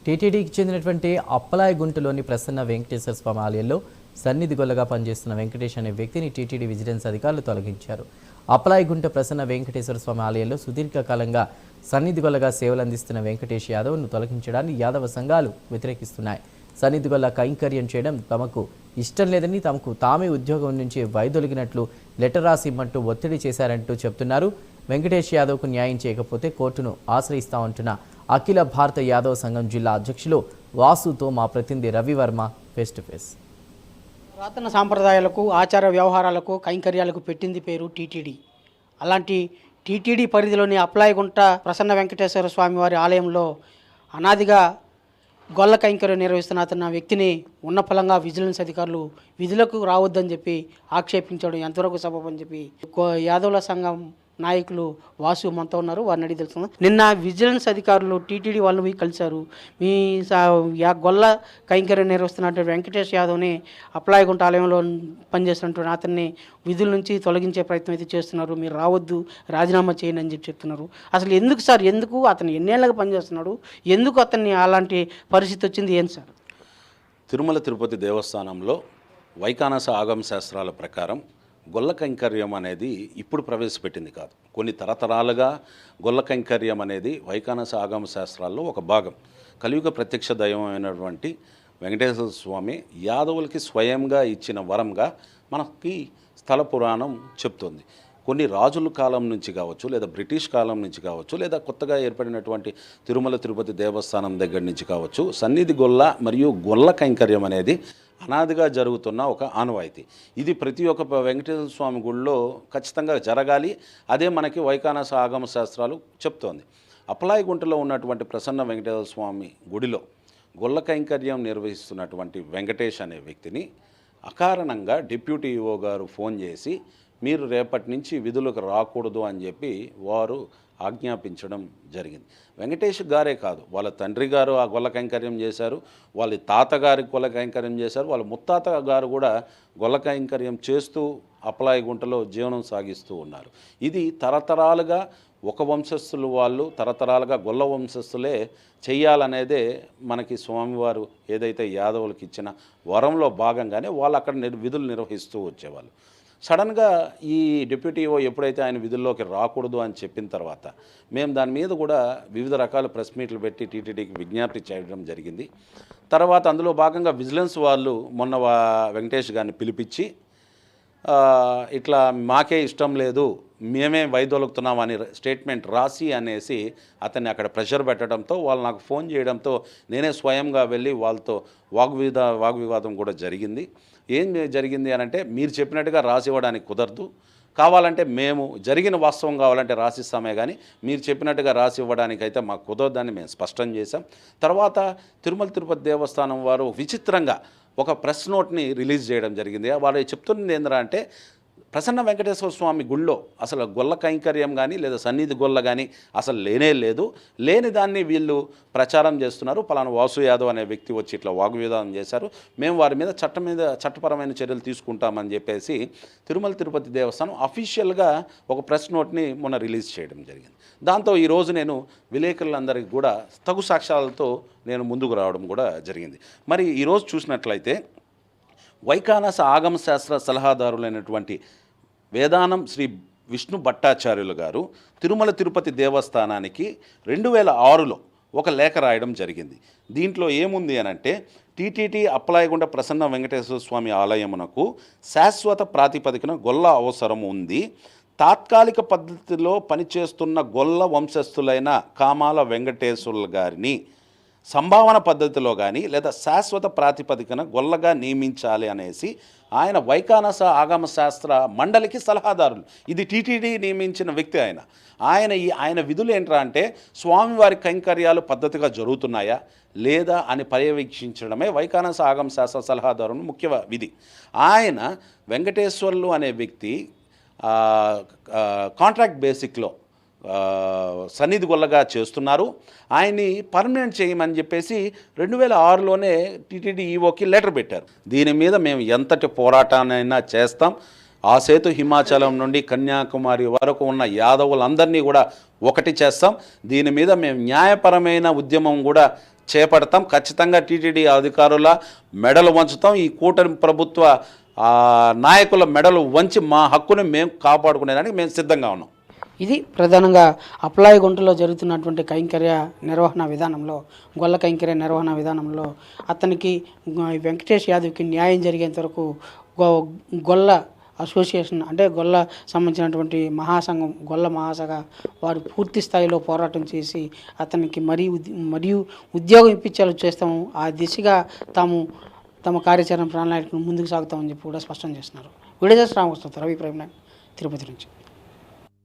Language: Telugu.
టీటీడీకి చెందినటువంటి అప్పలాయగుంటలోని ప్రసన్న వెంకటేశ్వర స్వామి ఆలయంలో సన్నిధి గొల్లగా పనిచేస్తున్న వెంకటేష్ అనే వ్యక్తిని టీటీడీ విజిలెన్స్ అధికారులు తొలగించారు. అప్పలాయగుంట ప్రసన్న వెంకటేశ్వర స్వామి ఆలయంలో సుదీర్ఘకాలంగా సన్నిధి గొల్లగా సేవలు అందిస్తున్న వెంకటేష్ యాదవ్ను తొలగించడాన్ని యాదవ సంఘాలు వ్యతిరేకిస్తున్నాయి. సన్నిధి గొల్ల కైంకర్యం చేయడం తమకు ఇష్టం లేదని, తమకు తామే ఉద్యోగం నుంచి వైదొలిగినట్లు లెటర్ రాసి ఇమ్మంటూ ఒత్తిడి చేశారంటూ చెబుతున్నారు. వెంకటేష్ యాదవ్కు న్యాయం చేయకపోతే కోర్టును ఆశ్రయిస్తామంటున్న అఖిల భారత యాదవ సంఘం జిల్లా అధ్యక్షులు వాసుతో మా ప్రతినిధి రవివర్మ ఫేస్ టు ఫేస్. పురాతన సాంప్రదాయాలకు, ఆచార వ్యవహారాలకు, కైంకర్యాలకు పెట్టింది పేరు టీటీడీ. అలాంటి టీటీడీ పరిధిలోని అప్పలాయగుంట ప్రసన్న వెంకటేశ్వర స్వామి వారి ఆలయంలో అనాదిగా గొల్ల కైంకర్యం నిర్వహిస్తున్న వ్యక్తిని ఉన్నఫలంగా విజిలెన్స్ అధికారులు విధులకు రావద్దని చెప్పి ఆక్షేపించడం ఎంతవరకు సబబని చెప్పి యాదవుల సంఘం నాయకులు వాసు మనతో ఉన్నారు. వారిని అడిగి తెలుసుకుందాం. నిన్న విజిలెన్స్ అధికారులు టీటీడీ వాళ్ళు పోయి కలిశారు. మీ గొల్ల కైంకర్యం నిర్వహిస్తున్నటువంటి వెంకటేష్ యాదవ్ని అప్పలాయగుంట ఆలయంలో పనిచేస్తున్నటువంటి అతన్ని విధుల నుంచి తొలగించే ప్రయత్నం అయితే చేస్తున్నారు. మీరు రావద్దు, రాజీనామా చేయండి అని చెప్పి చెప్తున్నారు. అసలు ఎందుకు సార్, ఎందుకు అతను ఎన్నేళ్ళగా పనిచేస్తున్నాడు, ఎందుకు అతన్ని అలాంటి పరిస్థితి వచ్చింది, ఏం సార్? తిరుమల తిరుపతి దేవస్థానంలో వైఖానస ఆగమ శాస్త్రాల ప్రకారం గొల్ల కైంకర్యం అనేది ఇప్పుడు ప్రవేశపెట్టింది కాదు. కొన్ని తరతరాలుగా గొల్ల కైంకర్యం అనేది వైఖానస ఆగమ శాస్త్రాల్లో ఒక భాగం. కలియుగ ప్రత్యక్ష దైవమైనటువంటి వెంకటేశ్వర స్వామి యాదవులకి స్వయంగా ఇచ్చిన వరంగా మనకి స్థల పురాణం చెప్తుంది. కొన్ని రాజుల కాలం నుంచి కావచ్చు, లేదా బ్రిటిష్ కాలం నుంచి కావచ్చు, లేదా కొత్తగా ఏర్పడినటువంటి తిరుమల తిరుపతి దేవస్థానం దగ్గర నుంచి కావచ్చు, సన్నిధి గొల్ల మరియు గొల్ల కైంకర్యం అనేది అనాదిగా జరుగుతున్న ఒక ఆనవాయితీ. ఇది ప్రతి ఒక్క వెంకటేశ్వర స్వామి గుడిలో ఖచ్చితంగా జరగాలి. అదే మనకి వైఖానస ఆగమ శాస్త్రాలు చెప్తోంది. అప్పలాయగుంటలో ఉన్నటువంటి ప్రసన్న వెంకటేశ్వర స్వామి గుడిలో గొల్ల కైంకర్యం నిర్వహిస్తున్నటువంటి వెంకటేష్ అనే వ్యక్తిని అకారణంగా డిప్యూటీ ఈఓ గారు ఫోన్ చేసి మీరు రేపటి నుంచి విధులకు రాకూడదు అని చెప్పి వారు ఆజ్ఞాపించడం జరిగింది. వెంకటేష్ గారే కాదు, వాళ్ళ తండ్రి గారు ఆ గొల్ల కైంకర్యం చేశారు, వాళ్ళ తాతగారి గొల్ల కైంకర్యం చేశారు, వాళ్ళ ముత్తాత గారు కూడా గొల్ల కైంకర్యం చేస్తూ అప్పలాయగుంటలో జీవనం సాగిస్తూ ఉన్నారు. ఇది తరతరాలుగా ఒక వంశస్థులు వాళ్ళు తరతరాలుగా గొల్ల వంశస్థులే చెయ్యాలనేదే మనకి స్వామివారు ఏదైతే యాదవులకు ఇచ్చిన వరంలో భాగంగానే వాళ్ళు అక్కడ విధులు నిర్వహిస్తూ వచ్చేవాళ్ళు. సడన్గా ఈ డిప్యూటీఓ ఎప్పుడైతే ఆయన విధుల్లోకి రాకూడదు అని చెప్పిన తర్వాత మేము దాని మీద కూడా వివిధ రకాల ప్రెస్ మీట్లు పెట్టి టీటీడీకి విజ్ఞప్తి చేయడం జరిగింది. తర్వాత అందులో భాగంగా విజిలెన్స్ వాళ్ళు మొన్న వెంకటేష్ గారిని పిలిపించి ఇట్లా మాకే ఇష్టం లేదు, మేమే వైదొలుగుతున్నామని స్టేట్మెంట్ రాసి అనేసి అతన్ని అక్కడ ప్రెషర్ పెట్టడంతో వాళ్ళు నాకు ఫోన్ చేయడంతో నేనే స్వయంగా వెళ్ళి వాళ్ళతో వాగ్వివాదం కూడా జరిగింది. ఏం జరిగింది అని అంటే, మీరు చెప్పినట్టుగా రాసి ఇవ్వడానికి కుదరదు, కావాలంటే మేము జరిగిన వాస్తవం కావాలంటే రాసిస్తామే కానీ మీరు చెప్పినట్టుగా రాసి ఇవ్వడానికైతే మాకు కుదరదని మేము స్పష్టం చేశాం. తర్వాత తిరుమల తిరుపతి దేవస్థానం వారు విచిత్రంగా ఒక ప్రెస్ నోట్ని రిలీజ్ చేయడం జరిగింది. వారు చెప్తున్నది ఏంటంటే, ప్రసన్న వెంకటేశ్వర స్వామి గుళ్ళో అసలు గొల్ల కైంకర్యం కానీ లేదా సన్నిధి గొల్ల కానీ అసలు లేనే లేదు, లేని దాన్ని వీళ్ళు ప్రచారం చేస్తున్నారు. పలానా వాసు యాదవ్ అనే వ్యక్తి వచ్చి ఇట్లా వాగ్వివాదం చేశారు, మేము వారి మీద చట్టపరమైన చర్యలు తీసుకుంటామని చెప్పేసి తిరుమల తిరుపతి దేవస్థానం అఫీషియల్గా ఒక ప్రెస్ నోట్ని మొన్న రిలీజ్ చేయడం జరిగింది. దాంతో ఈరోజు నేను విలేకరులందరికీ కూడా తగు సాక్ష్యాలతో నేను ముందుకు రావడం కూడా జరిగింది. మరి ఈరోజు చూసినట్లయితే వైఖానస ఆగమ శాస్త్ర సలహాదారులైనటువంటి వేదానం శ్రీ విష్ణు భట్టాచార్యులు గారు తిరుమల తిరుపతి దేవస్థానానికి 2006లో ఒక లేఖ రాయడం జరిగింది. దీంట్లో ఏముంది అనంటే, టీటీడీ అప్పలాయగుంట ప్రసన్న వెంకటేశ్వర స్వామి ఆలయమునకు శాశ్వత ప్రాతిపదికన గొల్ల అవసరం ఉంది. తాత్కాలిక పద్ధతిలో పనిచేస్తున్న గొల్ల వంశస్థులైన కామాల వెంకటేశ్వర్ల గారిని సంభావన పద్ధతిలో కానీ లేదా శాశ్వత ప్రాతిపదికన గొల్లగా నియమించాలి అనేసి ఆయన వైఖానస శాస్త్ర మండలికి సలహాదారులు. ఇది టీటీడీ నియమించిన వ్యక్తి. ఆయన విధులు ఏంట్రా అంటే, స్వామివారి కైంకర్యాలు పద్ధతిగా జరుగుతున్నాయా లేదా అని పర్యవేక్షించడమే వైఖానస ఆగమ శాస్త్ర సలహాదారుని ముఖ్య విధి. ఆయన వెంకటేశ్వర్లు అనే వ్యక్తి కాంట్రాక్ట్ బేసిక్లో సన్నిధి గొల్లగా చేస్తున్నారు. ఆయన్ని పర్మనెంట్ చేయమని చెప్పేసి 2006లోనే టీటీడీ ఈఓకి లెటర్ పెట్టారు. దీని మీద మేము ఎంతటి పోరాటాన్నైనా చేస్తాం. ఆ సేతు హిమాచలం నుండి కన్యాకుమారి వరకు ఉన్న యాదవులందరినీ కూడా ఒకటి చేస్తాం. దీని మీద మేము న్యాయపరమైన ఉద్యమం కూడా చేపడతాం. ఖచ్చితంగా టీటీడీ అధికారుల మెడలు వంచుతాం. ఈ కూటమి ప్రభుత్వ నాయకుల మెడలు వంచి మా హక్కుని మేము కాపాడుకునేదానికి మేము సిద్ధంగా ఉన్నాం. ఇది ప్రధానంగా అప్లాయ్ గుంటలో జరుగుతున్నటువంటి కైంకర్య నిర్వహణ విధానంలో, గొల్ల కైంకర్య నిర్వహణ విధానంలో అతనికి వెంకటేష్ యాదవ్కి న్యాయం జరిగేంత వరకు గొల్ల అసోసియేషన్ అంటే గొల్ల సంబంధించినటువంటి మహాసంఘం, గొల్ల మహాసభ వారు పూర్తి స్థాయిలో పోరాటం చేసి అతనికి మరియు ఉద్యోగం ఇప్పించేలా చేస్తాము. ఆ దిశగా తమ కార్యాచరణ ప్రణాళికను ముందుకు సాగుతామని చెప్పి కూడా స్పష్టం చేస్తున్నారు. వీడియో రామకృష్ణ, రవి ప్రైమ్, తిరుపతి నుంచి.